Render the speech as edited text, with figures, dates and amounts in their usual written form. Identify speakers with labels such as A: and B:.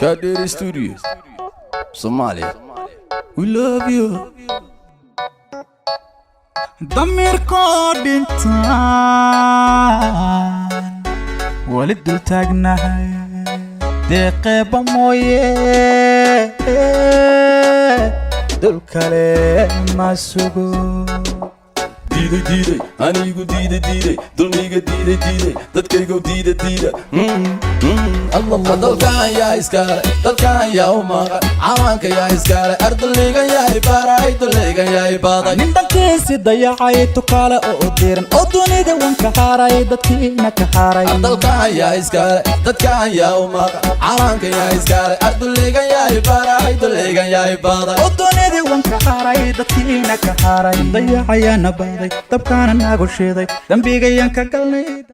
A: Kadiri Studios, Somalia. We love you.
B: ضمير كودنتان ولد التاجنا دقيقة مويه دول كلام ما سوق
A: Dide, anigo dide, doniga dide, dadkaygo dide. Allah dalkan yaa iskale, dalkan yaa umaqa, cawanka yaa iskale, ardayga yaa ibaray, dulayga yaa ibaday.
B: nin dalkiisi dayacay tukaale oo diran oo dunida wanka haaray dadkiina ka haaray
A: dalkan yaa iskale, dadkan yaa umaqa, cawanka yaa iskale, ardayga yaa ibaray, dulayga yaa ibaday.
B: oo dunida wanka haaray dadkiina ka haaray dayacayana baaday dabkaana nagu shiiday dambiga yanka galnay